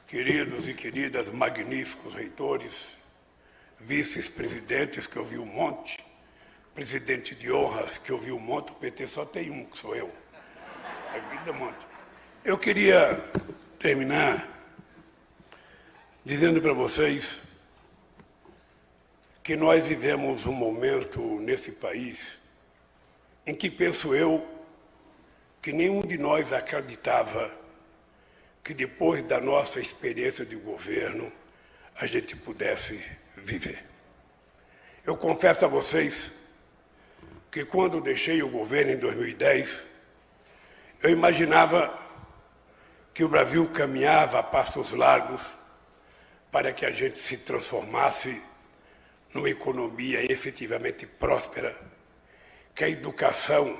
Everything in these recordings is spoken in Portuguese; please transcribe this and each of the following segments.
queridos e queridas, magníficos reitores, vices-presidentes, que eu vi um monte, presidente de honras, que eu vi um monte, o PT só tem um, que sou eu. A vida monta. Eu queria terminar dizendo para vocês que nós vivemos um momento nesse país em que, penso eu, que nenhum de nós acreditava que depois da nossa experiência de governo a gente pudesse viver. Eu confesso a vocês que quando deixei o governo em 2010, eu imaginava que o Brasil caminhava a passos largos para que a gente se transformasse numa economia efetivamente próspera, que a educação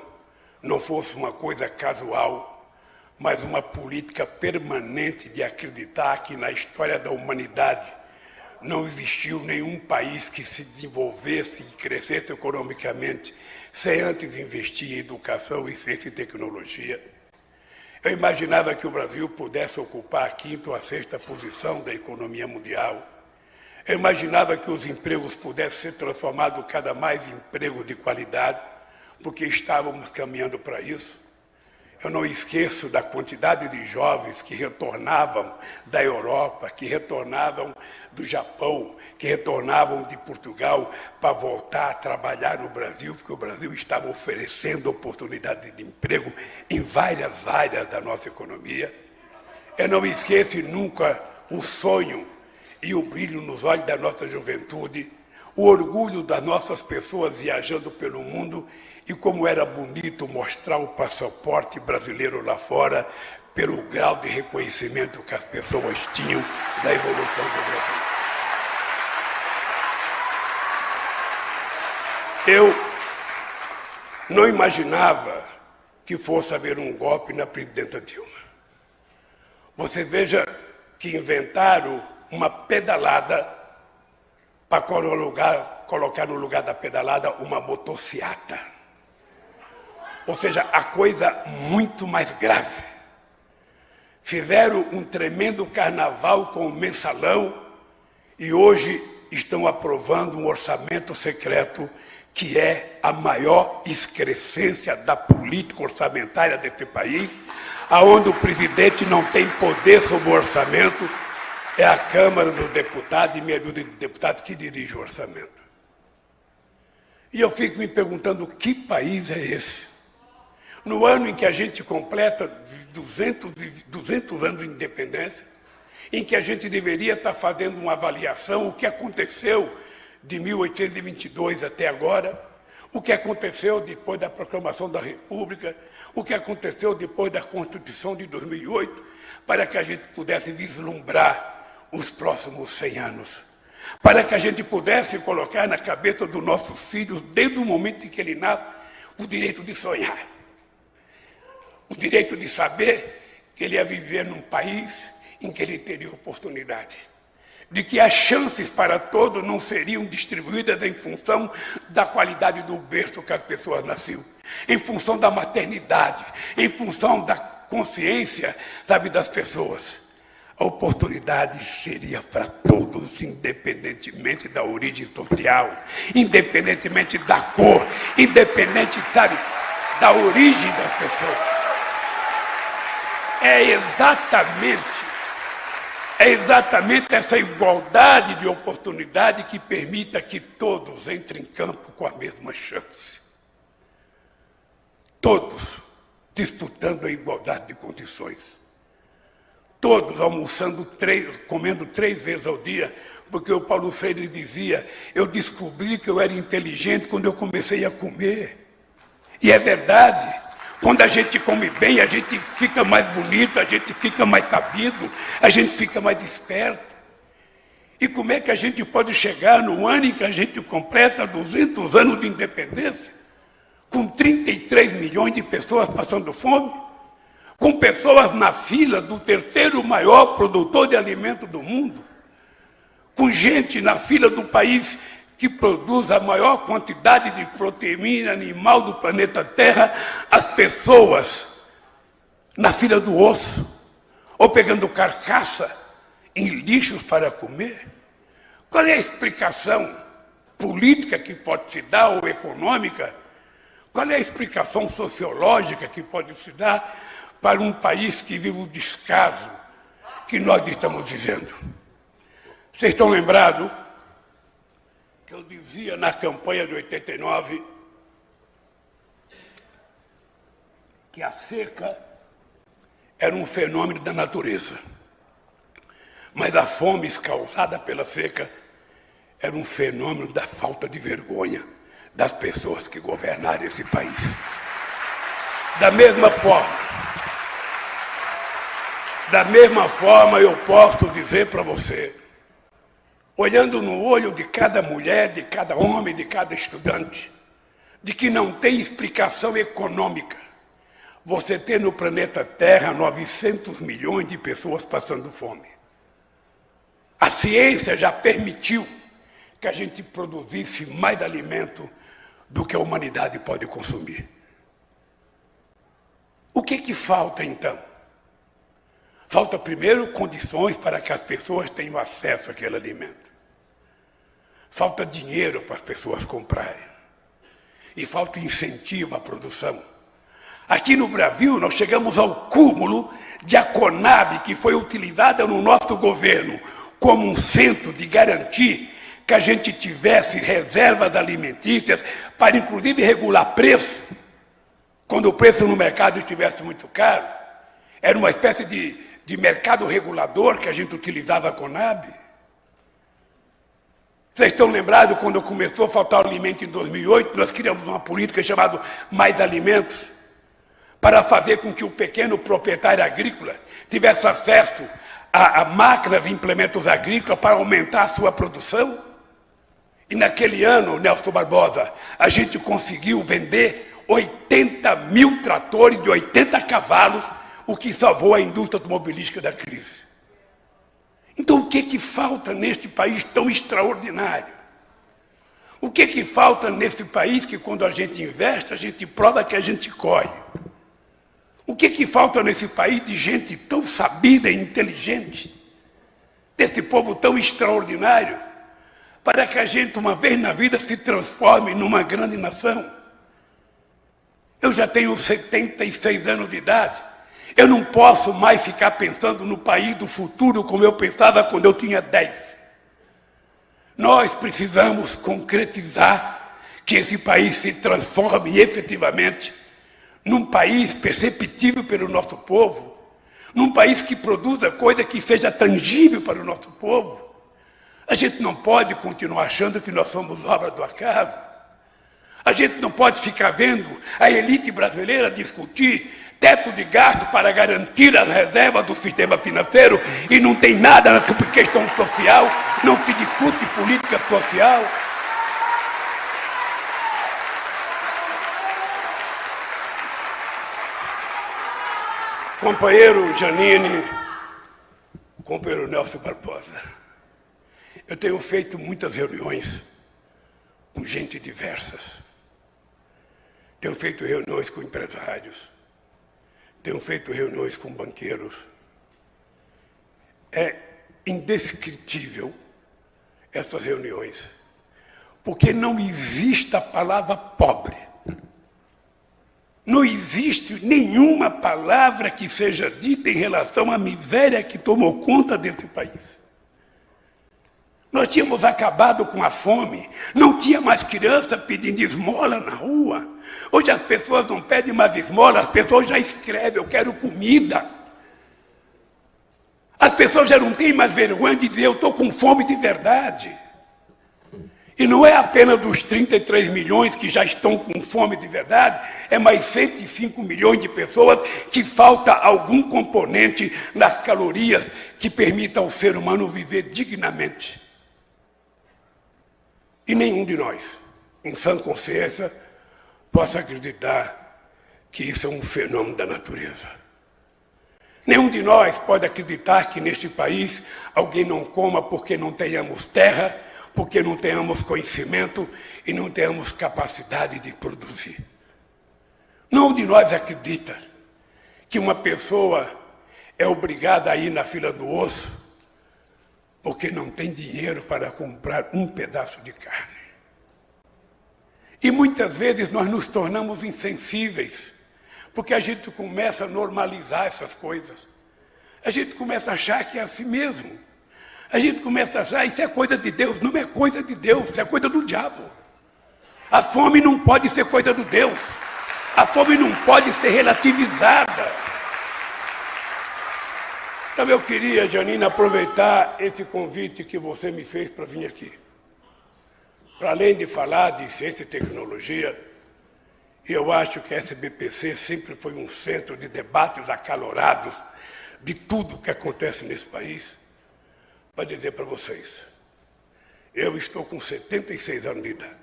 não fosse uma coisa casual, mas uma política permanente de acreditar que na história da humanidade não existiu nenhum país que se desenvolvesse e crescesse economicamente sem antes investir em educação e ciência e tecnologia. Eu imaginava que o Brasil pudesse ocupar a quinta ou a sexta posição da economia mundial. Eu imaginava que os empregos pudessem ser transformados cada mais em empregos de qualidade, porque estávamos caminhando para isso. Eu não esqueço da quantidade de jovens que retornavam da Europa, que retornavam do Japão, que retornavam de Portugal para voltar a trabalhar no Brasil, porque o Brasil estava oferecendo oportunidades de emprego em várias áreas da nossa economia. Eu não esqueço nunca o sonho e o brilho nos olhos da nossa juventude, o orgulho das nossas pessoas viajando pelo mundo e como era bonito mostrar o passaporte brasileiro lá fora pelo grau de reconhecimento que as pessoas tinham da evolução do Brasil. Eu não imaginava que fosse haver um golpe na presidenta Dilma. Você veja que inventaram uma pedalada para colocar no lugar da pedalada uma motociata. Ou seja, a coisa muito mais grave. Fizeram um tremendo carnaval com o mensalão e hoje estão aprovando um orçamento secreto que é a maior excrescência da política orçamentária desse país, aonde o presidente não tem poder sobre o orçamento, é a Câmara dos Deputados e meia dúzia de deputados que dirige o orçamento. E eu fico me perguntando que país é esse? No ano em que a gente completa 200 anos de independência, em que a gente deveria estar fazendo uma avaliação, o que aconteceu de 1822 até agora, o que aconteceu depois da proclamação da República, o que aconteceu depois da Constituição de 2008, para que a gente pudesse vislumbrar os próximos 100 anos, para que a gente pudesse colocar na cabeça dos nossos filhos, desde o momento em que ele nasce, o direito de sonhar, o direito de saber que ele ia viver num país em que ele teria oportunidade, de que as chances para todos não seriam distribuídas em função da qualidade do berço que as pessoas nasciam, em função da maternidade, em função da consciência, sabe, das pessoas. A oportunidade seria para todos, independentemente da origem social, independentemente da cor, independente, sabe, da origem das pessoas. É exatamente essa igualdade de oportunidade que permita que todos entrem em campo com a mesma chance. Todos disputando a igualdade de condições. Todos almoçando, comendo 3 vezes ao dia, porque o Paulo Freire dizia, eu descobri que eu era inteligente quando eu comecei a comer. E é verdade. Quando a gente come bem, a gente fica mais bonito, a gente fica mais sabido, a gente fica mais esperto. E como é que a gente pode chegar no ano em que a gente completa 200 anos de independência, com 33 milhões de pessoas passando fome, com pessoas na fila do terceiro maior produtor de alimento do mundo, com gente na fila do país que produz a maior quantidade de proteína animal do planeta Terra, as pessoas na fila do osso, ou pegando carcaça em lixos para comer? Qual é a explicação política que pode se dar, ou econômica? Qual é a explicação sociológica que pode se dar para um país que vive o descaso que nós estamos vivendo? Vocês estão lembrados que eu dizia na campanha de 89 que a seca era um fenômeno da natureza, mas a fome causada pela seca era um fenômeno da falta de vergonha das pessoas que governaram esse país. Da mesma forma eu posso dizer para você, olhando no olho de cada mulher, de cada homem, de cada estudante, de que não tem explicação econômica você ter no planeta Terra 900 milhões de pessoas passando fome. A ciência já permitiu que a gente produzisse mais alimento do que a humanidade pode consumir. O que falta, então? Falta, primeiro, condições para que as pessoas tenham acesso àquele alimento. Falta dinheiro para as pessoas comprarem. E falta incentivo à produção. Aqui no Brasil, nós chegamos ao cúmulo de a Conab, que foi utilizada no nosso governo como um centro de garantir que a gente tivesse reservas alimentícias para, inclusive, regular preço, quando o preço no mercado estivesse muito caro. Era uma espécie de mercado regulador que a gente utilizava a Conab. Vocês estão lembrados quando começou a faltar alimento em 2008, nós criamos uma política chamada Mais Alimentos, para fazer com que o pequeno proprietário agrícola tivesse acesso a máquinas e implementos agrícolas para aumentar a sua produção. E naquele ano, Nelson Barbosa, a gente conseguiu vender 80 mil tratores de 80 cavalos, o que salvou a indústria automobilística da crise. Então, o que falta neste país tão extraordinário? O que falta nesse país que, quando a gente investe, a gente prova que a gente colhe? O que falta nesse país de gente tão sabida e inteligente, desse povo tão extraordinário, para que a gente, uma vez na vida, se transforme numa grande nação? Eu já tenho 76 anos de idade. Eu não posso mais ficar pensando no país do futuro como eu pensava quando eu tinha 10. Nós precisamos concretizar que esse país se transforme efetivamente num país perceptível pelo nosso povo, num país que produza coisa que seja tangível para o nosso povo. A gente não pode continuar achando que nós somos obra do acaso. A gente não pode ficar vendo a elite brasileira discutir teto de gasto para garantir as reservas do sistema financeiro e não tem nada na questão social, não se discute política social. Companheiro Janine, companheiro Nelson Barbosa, eu tenho feito muitas reuniões com gente diversas. Tenho feito reuniões com empresários. Tenho feito reuniões com banqueiros. É indescritível essas reuniões, porque não existe a palavra pobre. Não existe nenhuma palavra que seja dita em relação à miséria que tomou conta desse país. Nós tínhamos acabado com a fome, não tinha mais criança pedindo esmola na rua. Hoje as pessoas não pedem mais esmola, as pessoas já escrevem, eu quero comida. As pessoas já não têm mais vergonha de dizer, eu estou com fome de verdade. E não é apenas dos 33 milhões que já estão com fome de verdade, é mais 105 milhões de pessoas que falta algum componente nas calorias que permita ao ser humano viver dignamente. E nenhum de nós, em sã consciência, possa acreditar que isso é um fenômeno da natureza. Nenhum de nós pode acreditar que neste país alguém não coma porque não tenhamos terra, porque não tenhamos conhecimento e não tenhamos capacidade de produzir. Nenhum de nós acredita que uma pessoa é obrigada a ir na fila do osso porque não tem dinheiro para comprar um pedaço de carne. E muitas vezes nós nos tornamos insensíveis, porque a gente começa a normalizar essas coisas. A gente começa a achar que é assim mesmo. A gente começa a achar, isso é coisa de Deus. Não é coisa de Deus, isso é coisa do diabo. A fome não pode ser coisa de Deus. A fome não pode ser relativizada. Então eu queria, Janina, aproveitar esse convite que você me fez para vir aqui. Para além de falar de ciência e tecnologia, eu acho que a SBPC sempre foi um centro de debates acalorados de tudo que acontece nesse país. Para dizer para vocês, eu estou com 76 anos de idade.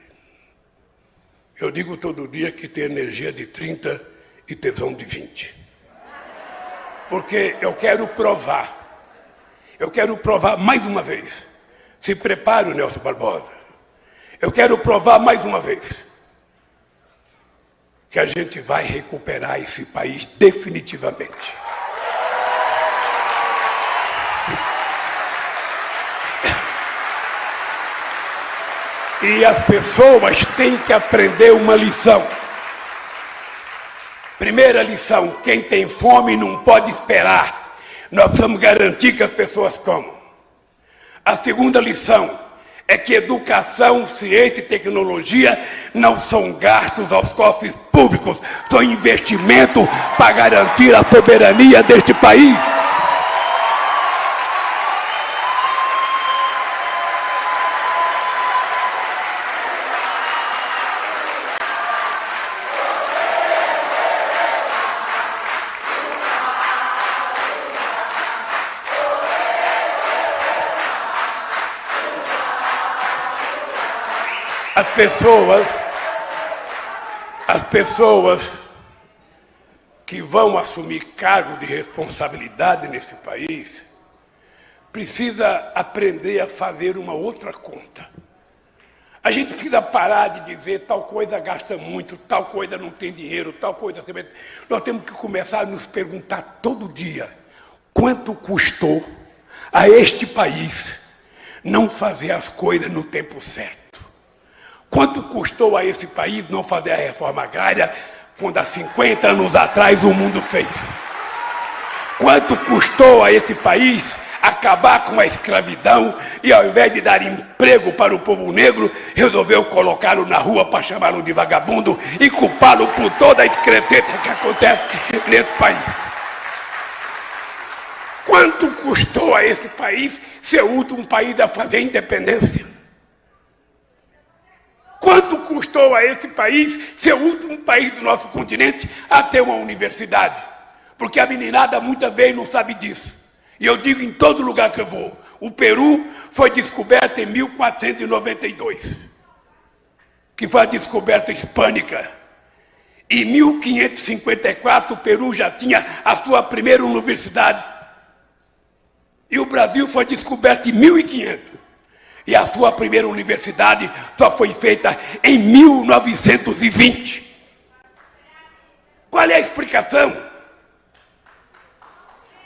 Eu digo todo dia que tenho energia de 30 e tesão de 20. Porque eu quero provar. Eu quero provar mais uma vez. Se prepare, Nelson Barbosa. Eu quero provar mais uma vez que a gente vai recuperar esse país definitivamente. E as pessoas têm que aprender uma lição. Primeira lição, quem tem fome não pode esperar. Nós vamos garantir que as pessoas comam. A segunda lição é que educação, ciência e tecnologia não são gastos aos cofres públicos, são investimento para garantir a soberania deste país. As pessoas que vão assumir cargo de responsabilidade nesse país precisam aprender a fazer uma outra conta. A gente precisa parar de dizer tal coisa gasta muito, tal coisa não tem dinheiro, tal coisa... Nós temos que começar a nos perguntar todo dia quanto custou a este país não fazer as coisas no tempo certo. Quanto custou a esse país não fazer a reforma agrária quando há 50 anos atrás o mundo fez? Quanto custou a esse país acabar com a escravidão e, ao invés de dar emprego para o povo negro, resolveu colocá-lo na rua para chamá-lo de vagabundo e culpá-lo por toda a excrescência que acontece nesse país? Quanto custou a esse país ser o último país a fazer independência? Quanto custou a esse país ser o último país do nosso continente a ter uma universidade? Porque a meninada muitas vezes não sabe disso. E eu digo em todo lugar que eu vou, o Peru foi descoberto em 1492, que foi a descoberta hispânica. Em 1554 o Peru já tinha a sua primeira universidade. E o Brasil foi descoberto em 1500. E a sua primeira universidade só foi feita em 1920. Qual é a explicação?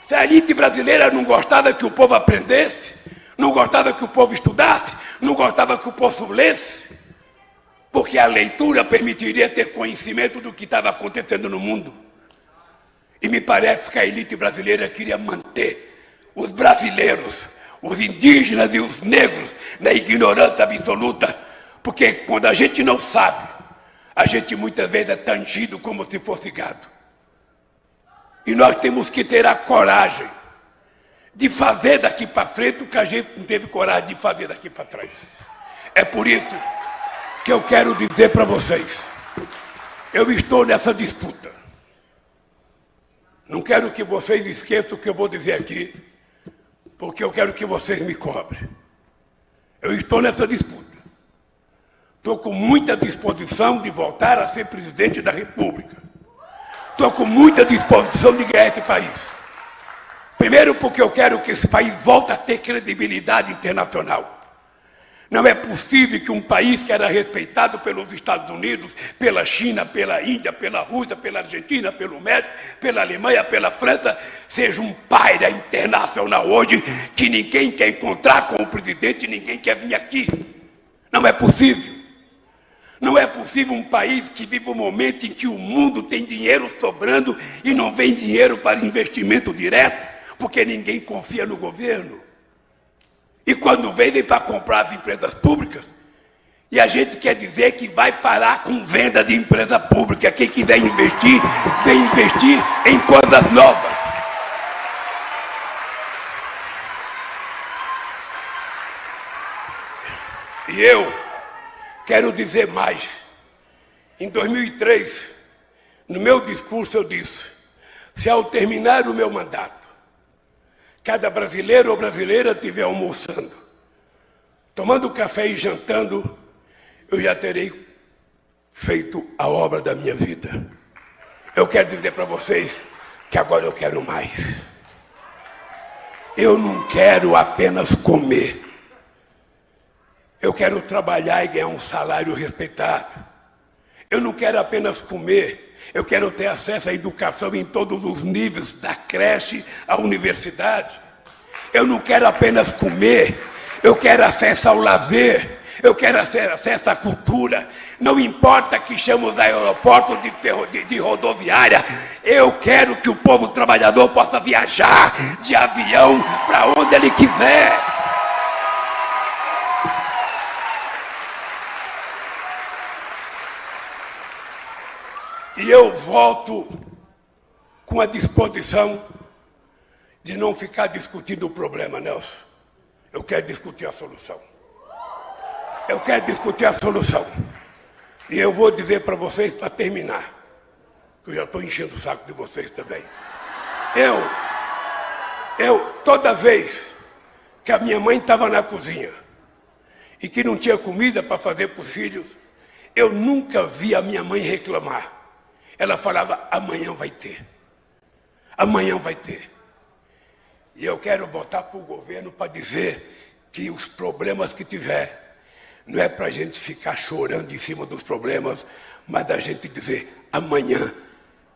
Se a elite brasileira não gostava que o povo aprendesse, não gostava que o povo estudasse, não gostava que o povo lesse, porque a leitura permitiria ter conhecimento do que estava acontecendo no mundo. E me parece que a elite brasileira queria manter os brasileiros, os indígenas e os negros na ignorância absoluta, porque quando a gente não sabe, a gente muitas vezes é tangido como se fosse gado. E nós temos que ter a coragem de fazer daqui para frente o que a gente não teve coragem de fazer daqui para trás. É por isso que eu quero dizer para vocês, eu estou nessa disputa. Não quero que vocês esqueçam o que eu vou dizer aqui, porque eu quero que vocês me cobrem. Eu estou nessa disputa. Estou com muita disposição de voltar a ser presidente da República. Estou com muita disposição de ganhar esse país. Primeiro porque eu quero que esse país volte a ter credibilidade internacional. Não é possível que um país que era respeitado pelos Estados Unidos, pela China, pela Índia, pela Rússia, pela Argentina, pelo México, pela Alemanha, pela França, seja um pária internacional hoje, que ninguém quer encontrar com o presidente, ninguém quer vir aqui. Não é possível. Não é possível um país que vive um momento em que o mundo tem dinheiro sobrando e não vem dinheiro para investimento direto, porque ninguém confia no governo. E quando vem para comprar as empresas públicas, e a gente quer dizer que vai parar com venda de empresa pública. Quem quiser investir, vem investir em coisas novas. E eu quero dizer mais. Em 2003, no meu discurso eu disse, se ao terminar o meu mandato, cada brasileiro ou brasileira estiver almoçando, tomando café e jantando, eu já terei feito a obra da minha vida. Eu quero dizer para vocês que agora eu quero mais. Eu não quero apenas comer. Eu quero trabalhar e ganhar um salário respeitado. Eu não quero apenas comer. Eu quero ter acesso à educação em todos os níveis, da creche à universidade. Eu não quero apenas comer, eu quero acesso ao lazer, eu quero acesso à cultura. Não importa que chame os aeroportos de rodoviária, eu quero que o povo trabalhador possa viajar de avião para onde ele quiser. E eu volto com a disposição de não ficar discutindo o problema, Nelson. Eu quero discutir a solução. Eu quero discutir a solução. E eu vou dizer para vocês, para terminar, que eu já estou enchendo o saco de vocês também. Toda vez que a minha mãe estava na cozinha e que não tinha comida para fazer para os filhos, eu nunca vi a minha mãe reclamar. Ela falava, amanhã vai ter. Amanhã vai ter. E eu quero voltar para o governo para dizer que os problemas que tiver, não é para a gente ficar chorando em cima dos problemas, mas da gente dizer, amanhã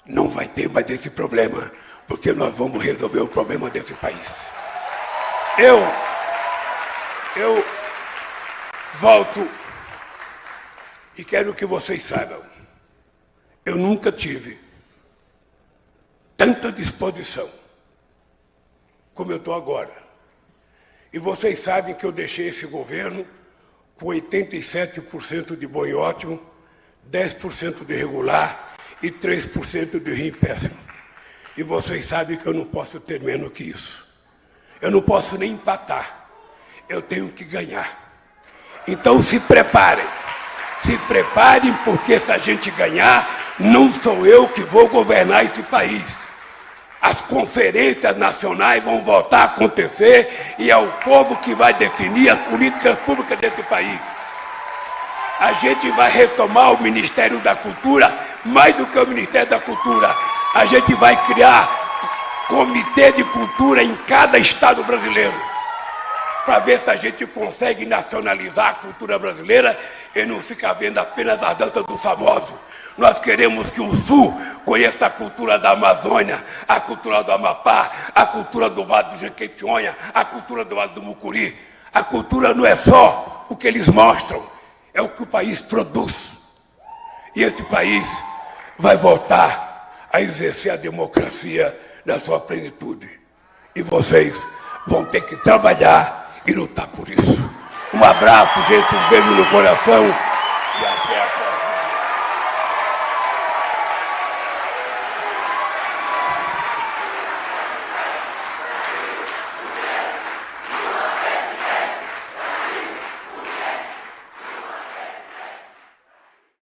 não vai ter mais esse problema, porque nós vamos resolver o problema desse país. Eu volto e quero que vocês saibam, eu nunca tive tanta disposição como eu estou agora. E vocês sabem que eu deixei esse governo com 87% de bom e ótimo, 10% de regular e 3% de ruim e péssimo. E vocês sabem que eu não posso ter menos que isso. Eu não posso nem empatar. Eu tenho que ganhar. Então se preparem. Se preparem, porque se a gente ganhar, não sou eu que vou governar esse país. As conferências nacionais vão voltar a acontecer e é o povo que vai definir as políticas públicas desse país. A gente vai retomar o Ministério da Cultura, mais do que o Ministério da Cultura. A gente vai criar comitê de cultura em cada estado brasileiro, para ver se a gente consegue nacionalizar a cultura brasileira e não ficar vendo apenas a dança dos famosos. Nós queremos que o Sul conheça a cultura da Amazônia, a cultura do Amapá, a cultura do Vale do Jequitinhonha, a cultura do Vale do Mucuri. A cultura não é só o que eles mostram, é o que o país produz. E esse país vai voltar a exercer a democracia na sua plenitude. E vocês vão ter que trabalhar e lutar por isso. Um abraço, gente, um beijo no coração.